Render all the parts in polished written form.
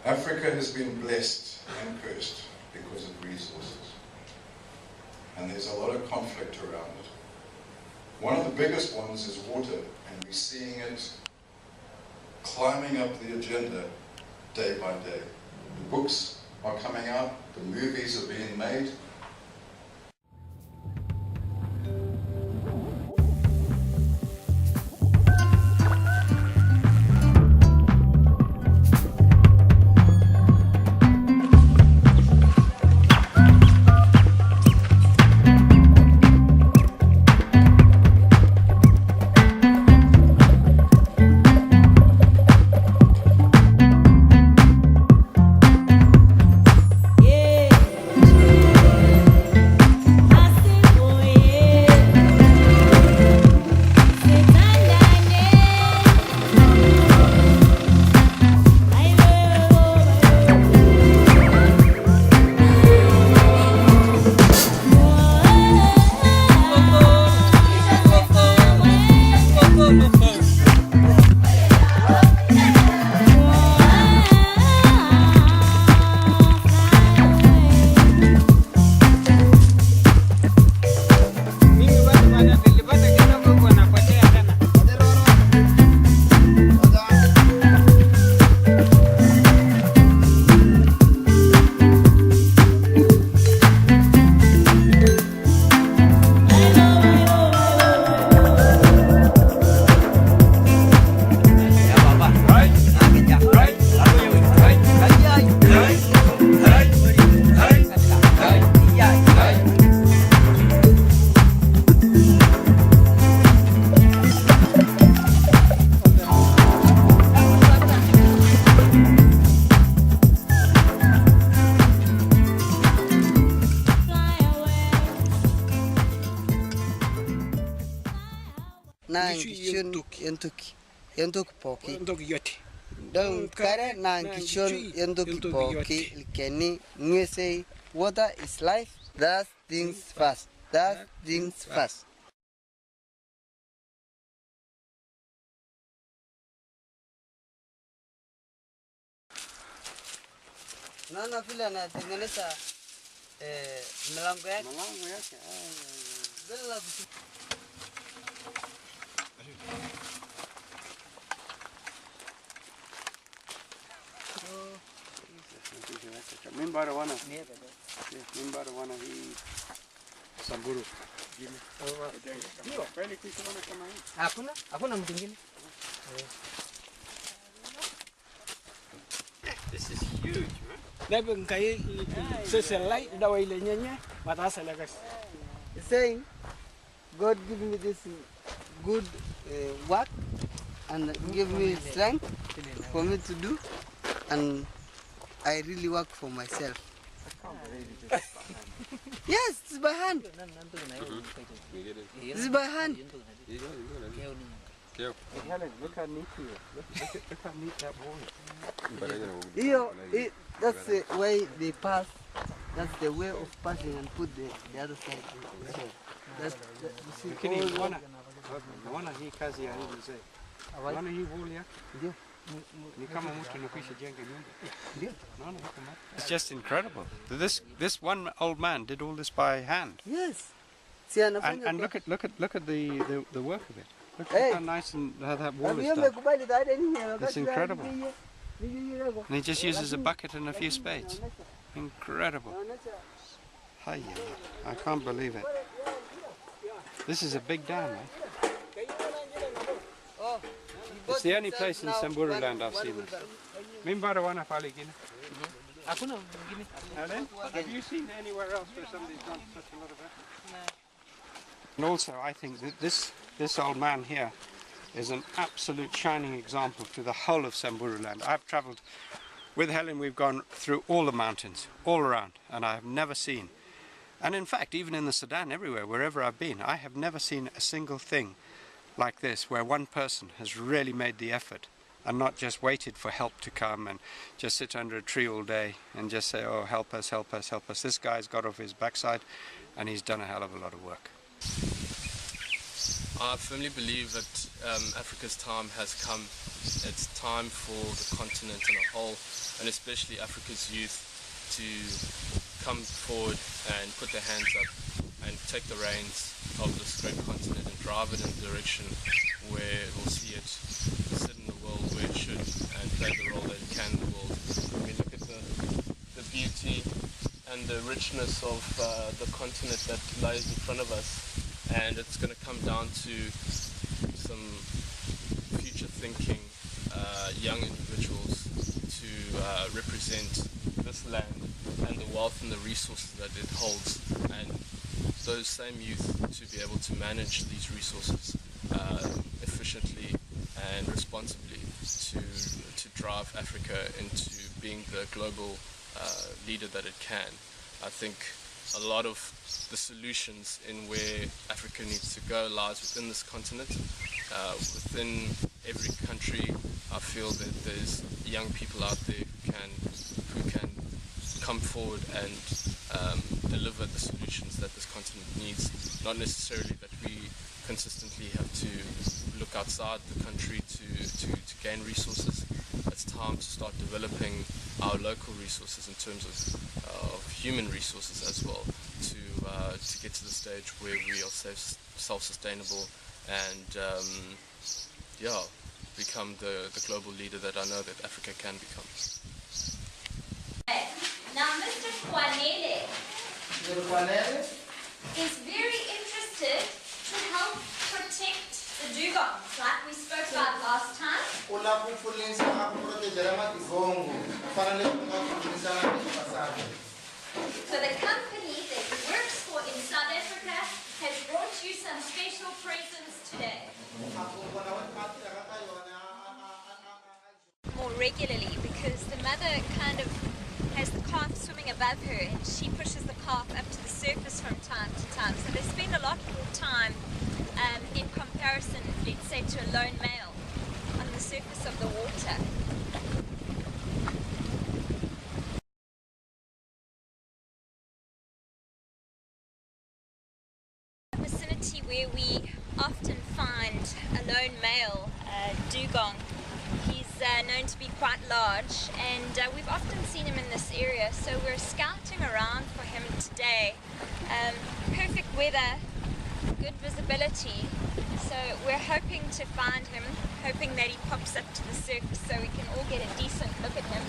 Africa has been blessed and cursed because of resources. And there's a lot of conflict around it. One of the biggest ones is water, and we're seeing it climbing up the agenda day by day. The books are coming out, the movies are being made. Yentuk poki. Don't care Nankishon Yentuk poki. Kenny say water is life. That things fast. That things fast. No fila na tengeneza mlango yake. Mimbara wana hii Samburu. Hakuna mtu mwingine. This is huge, man. Lebe nkai sese light dawa ile nyenye matasa legas. Saying God give me this good work and give me strength for me to do, and I really work for myself. Yes, it's by hand. It's by hand. Look how neat you are. Look how neat that boy. That's the way they pass. That's the way of passing and put the other side. Lakini wana hii kazi ya hii mzee. Wana hii wall ya? Ndio. Ni kama mtu anakwisha jenga nyumba. Ndio. Naona huko map. It's just incredible. This one old man did all this by hand. Yes. And look at the work of it. Look how nice and how that wall is done. It's incredible. And he just uses a bucket and a few spades. Incredible. Hi, I can't believe it. This is a big dam, eh? It's the only place in Samburu land I've seen this. Have you seen anywhere else where somebody's done such a lot of effort? And also, I think that this old man here is an absolute shining example to the whole of Samburu land. I've travelled with Helen, we've gone through all the mountains, all around, and I have never seen, and in fact, even in the Sudan, everywhere, wherever I've been, I have never seen a single thing like this, where one person has really made the effort and not just waited for help to come and just sit under a tree all day and just say, oh, help us, help us, help us. This guy's got off his backside and he's done a hell of a lot of work. I firmly believe that Africa's time has come it's time for the continent in a whole, and especially Africa's youth, to come forward and put their hands up and take the reins of this great continent and drive it in a direction where it will see it sit in the world where it should and play the role that it can in the world. I mean, look at the beauty and the richness of the continent that lies in front of us, and it's going to come down to some future thinking young individuals to represent this land and the wealth and the resources that it holds, and those same youth to be able to manage these resources efficiently and responsibly to drive Africa into being the global leader that it can. I think a lot of the solutions in where Africa needs to go lies within this continent. Within every country, I feel that there's young people out there who can come forward and deliver the solutions that this continent needs. Not necessarily that we consistently have to look outside the country to gain resources. It's time to start developing our local resources in terms of human resources as well, to get to the stage where we are self-sustainable and become the global leader that I know that Africa can become. Now, Mr. Kwanele is very interested to help protect the dugongs, like we spoke about last time. So the company that he works for in South Africa has brought you some special presents today. More regularly, because the mother kind of has the calf swimming above her and she pushes the calf up to the surface from time to time. So they spend a lot more time in comparison, let's say, to a lone male on the surface of the water. Vicinity where we often find a lone male dugong. He's known to be quite large, and we've often seen him in this area, so we're scouting around for him today. Perfect weather, good visibility, so we're hoping to find him, hoping that he pops up to the surface so we can all get a decent look at him.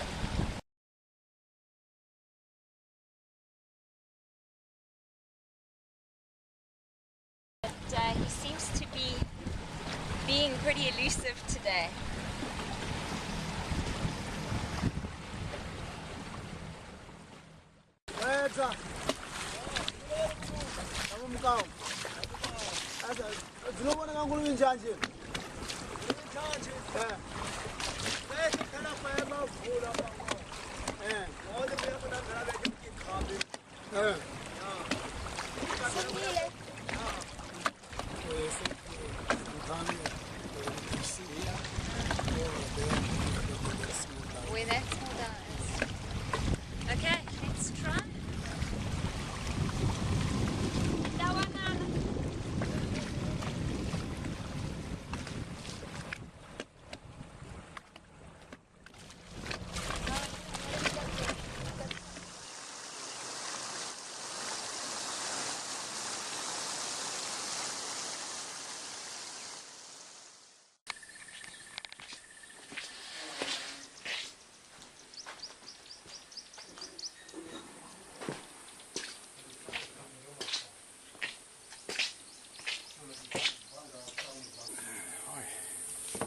But he seems to be being pretty elusive today. Where that small down is. Okay, let's try.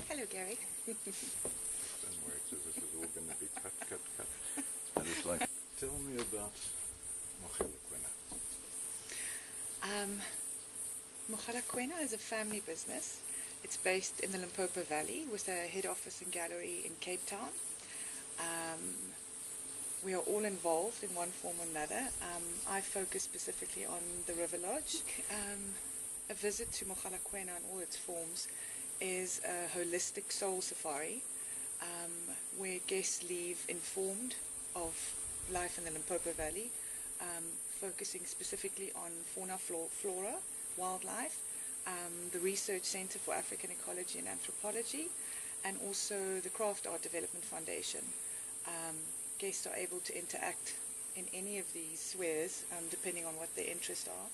Hello, Gary. Don't worry, so this is all going to be cut. And it's like, tell me about Mogalakwena. Mogalakwena is a family business. It's based in the Limpopo Valley with a head office and gallery in Cape Town. We are all involved in one form or another. I focus specifically on the River Lodge. A visit to Mogalakwena in all its forms is a holistic soul safari where guests leave informed of life in the Limpopo Valley, focusing specifically on fauna, flora, wildlife, the Research Center for African Ecology and Anthropology, and also the Craft Art Development Foundation. Guests are able to interact in any of these spheres, depending on what their interests are.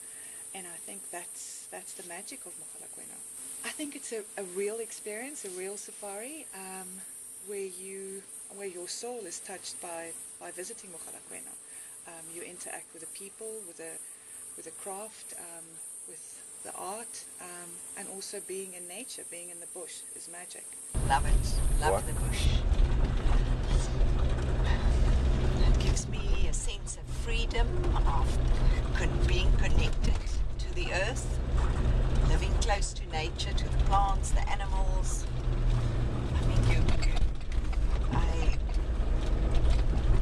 And I think that's the magic of Mogalakwena. I think it's a real experience, a real safari, where your soul is touched by visiting Mogalakwena. You interact with the people, with the craft, with the art, and also being in nature, being in the bush is magic. Love it. Love the bush. It gives me a sense of freedom, of being connected to the earth, living close to nature, to the plants, the animals. I mean,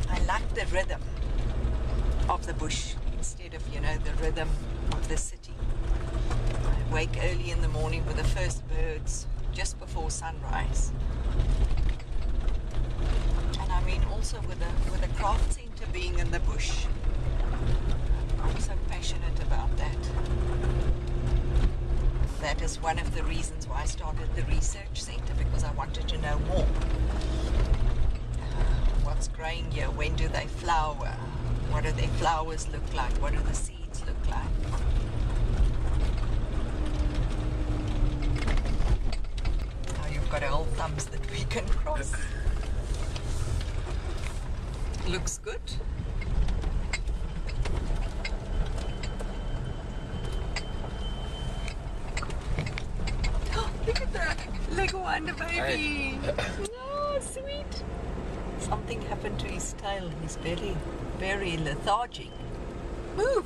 I like the rhythm of the bush instead of, the rhythm of the city. I wake early in the morning with the first birds just before sunrise. And I mean also with the craft centre being in the bush. I'm so passionate about that. That is one of the reasons why I started the research centre, because I wanted to know more. What's growing here? When do they flower? What do their flowers look like? What do the seeds look like? Now you've got old thumbs that we can cross. Looks good. Oh, look at that. Lego Wonder baby. Oh, sweet. Something happened to his tail. He's very lethargic. Move.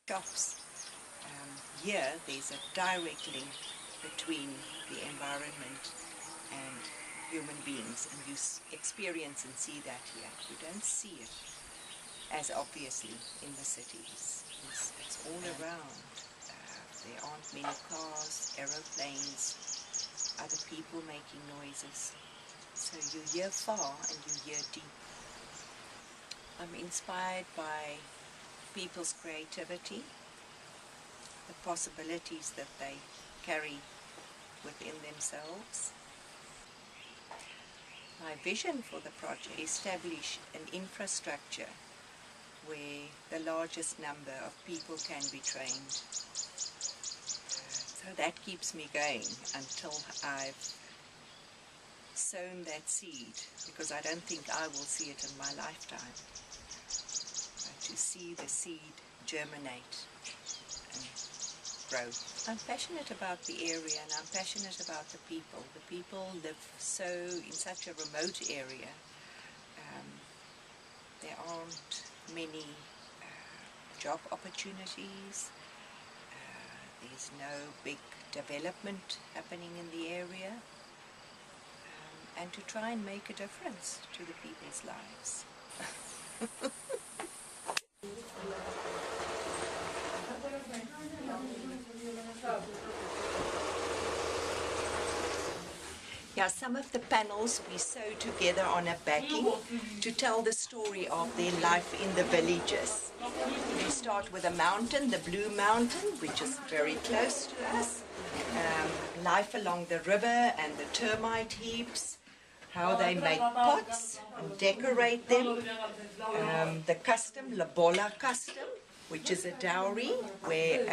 Shops. Here there's a direct link between the environment and human beings, and you experience and see that here. You don't see it as obviously in the cities. It's all around. There aren't many cars, aeroplanes, other people making noises. So you hear far and you hear deep. I'm inspired by people's creativity, the possibilities that they carry within themselves. My vision for the project is to establish an infrastructure where the largest number of people can be trained. So that keeps me going until I've sown that seed, because I don't think I will see it in my lifetime. To see the seed germinate and grow. I'm passionate about the area, and I'm passionate about the people. The people live in such a remote area. There aren't many job opportunities. There's no big development happening in the area. And to try and make a difference to the people's lives. Yeah, some of the panels we sew together on a backing to tell the story of their life in the villages. We start with a mountain, the Blue Mountain, which is very close to us. Life along the river and the termite heaps, how they make pots and decorate them. The custom, Labola custom, which is a dowry where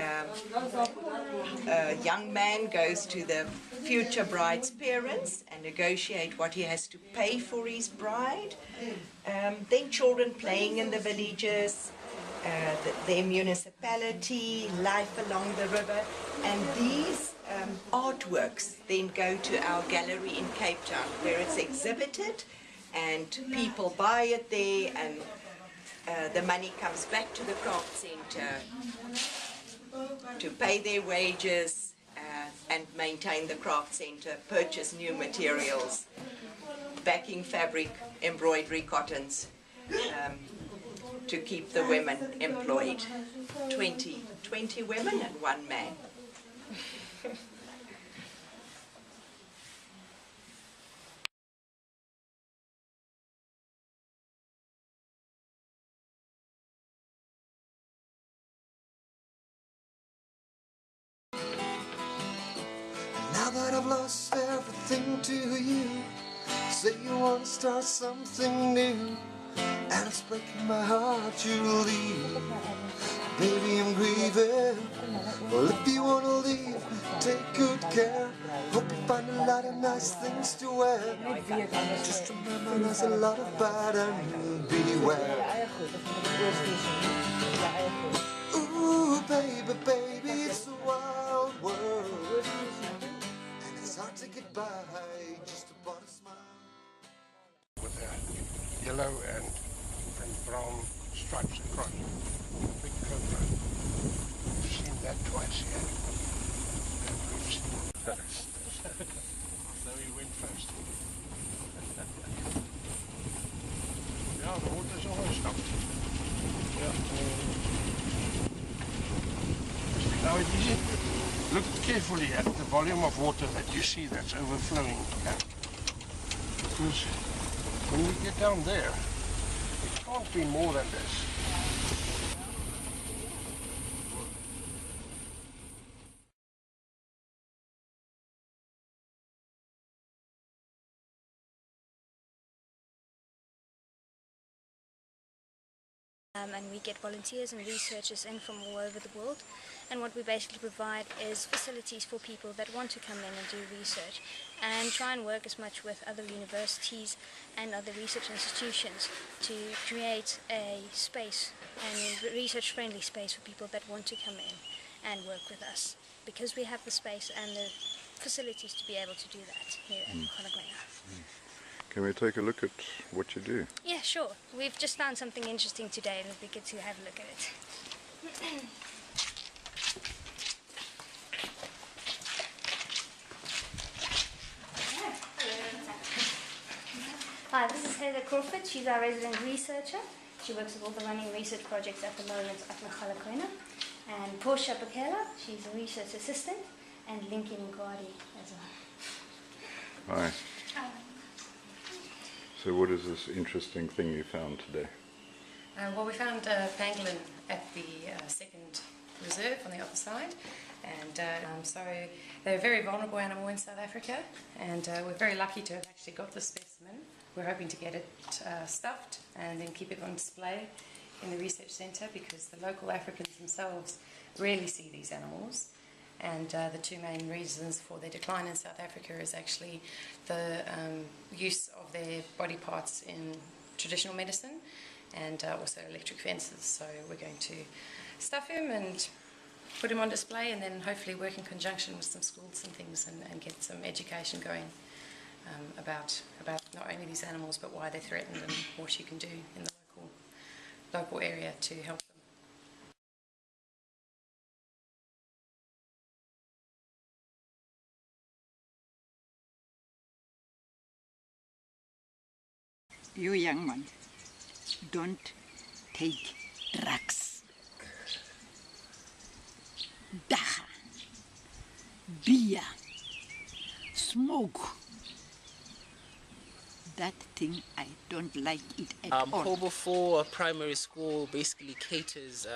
a young man goes to the future bride's parents and negotiate what he has to pay for his bride. Then children playing in the villages, their municipality, life along the river, and these artworks then go to our gallery in Cape Town, where it's exhibited and people buy it there, and the money comes back to the craft centre to pay their wages and maintain the craft centre, purchase new materials, backing fabric, embroidery cottons, to keep the women employed. 20 women and 1 man. Now that I've lost everything to you, say you want to start something new, and it's breaking my heart you leave. Baby, I'm grieving. Well, if you want to leave, take good care. Hope you find a lot of nice things to wear. Just remember there's a lot of bad and beware. Ooh, baby, baby, it's a wild world, and it's hard to get by just upon a smile. With a yellow and brown stripes across. Big cobra. I've seen that twice here. So he went first. Yeah, the water's almost stopped. Yeah. Now it is. Look carefully at the volume of water that you see that's overflowing. Yeah? Because when we get down there, it can't be more than this. And we get volunteers and researchers in from all over the world, and what we basically provide is facilities for people that want to come in and do research and try and work as much with other universities and other research institutions to create a space, and research-friendly space for people that want to come in and work with us, because we have the space and the facilities to be able to do that here in Mokgalakwena. Can we take a look at what you do? Yeah, sure. We've just found something interesting today and it'd be good to have a look at it. Hi, this is Heather Crawford. She's our resident researcher. She works with all the running research projects at the moment at Mokgalakwena. And Portia Bakela, she's a research assistant, and Lincoln Mkwadi as well. Hi. So what is this interesting thing you found today? Well, we found pangolin at the second reserve on the other side, and so they're a very vulnerable animal in South Africa, and we're very lucky to have actually got this specimen. We're hoping to get it stuffed and then keep it on display in the research centre, because the local Africans themselves rarely see these animals. And the two main reasons for their decline in South Africa is actually the use of their body parts in traditional medicine, and also electric fences. So we're going to stuff him and put him on display, and then hopefully work in conjunction with some schools and things, and get some education going about not only these animals but why they're threatened and what you can do in the local area to help them. You young man, don't take drugs. Dacha, beer, smoke. That thing, I don't like it at all. Kobo 4 primary school basically caters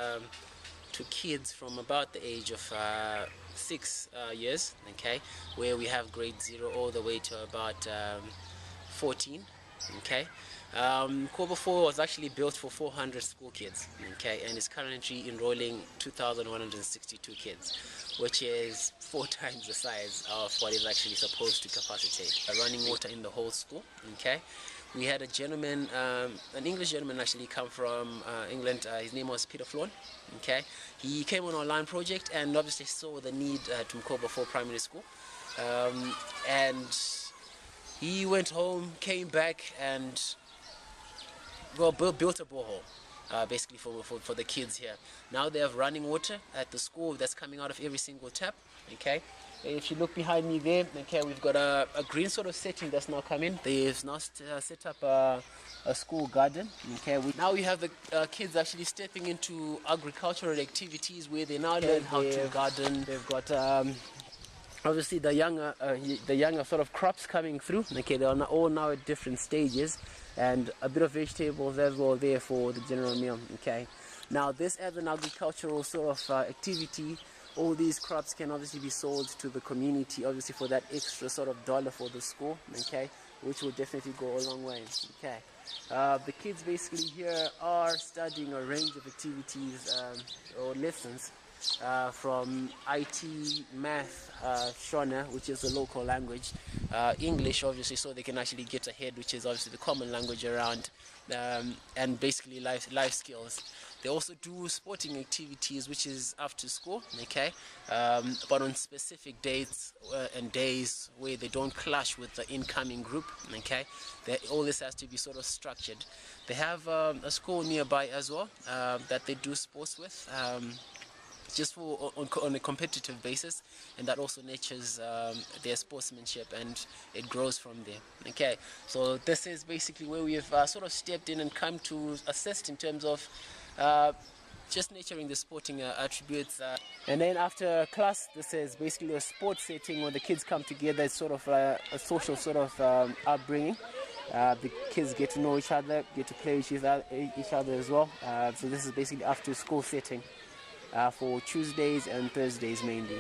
to kids from about the age of 6 years, okay, where we have grade 0 all the way to about 14. Okay, Kobo 4 was actually built for 400 school kids, okay, and is currently enrolling 2,162 kids, which is 4 times the size of what is actually supposed to capacitate. Running water in the whole school, okay. We had a gentleman, an English gentleman actually come from England, his name was Peter Flown, okay. He came on our line project and obviously saw the need to Kobo 4 primary school, and he went home, came back, and well, built a borehole, basically for the kids here. Now they have running water at the school that's coming out of every single tap, okay? If you look behind me there, okay, we've got a green sort of setting that's now come in. They've now set up a school garden. Okay, now we have the kids actually stepping into agricultural activities where they now learn how to garden. They've got obviously the younger sort of crops coming through. Okay, they're all now at different stages, and a bit of vegetables as well there for the general meal. Okay, now this as an agricultural sort of activity, all these crops can obviously be sold to the community, obviously for that extra sort of dollar for the school, okay, which will definitely go a long way. Okay, the kids basically here are studying a range of activities or lessons from IT, math, Shona, which is the local language, English obviously, so they can actually get ahead, which is obviously the common language around, and basically life skills. They also do sporting activities, which is after school, okay, but on specific dates and days where they don't clash with the incoming group, okay. All this has to be sort of structured. They have a school nearby as well that they do sports with, just on a competitive basis, and that also nurtures their sportsmanship, and it grows from there. Okay, so this is basically where we have sort of stepped in and come to assist in terms of just nurturing the sporting attributes. And then after class, this is basically a sports setting where the kids come together. It's sort of a social sort of upbringing. The kids get to know each other, get to play with each other as well. So this is basically after school setting for Tuesdays and Thursdays mainly.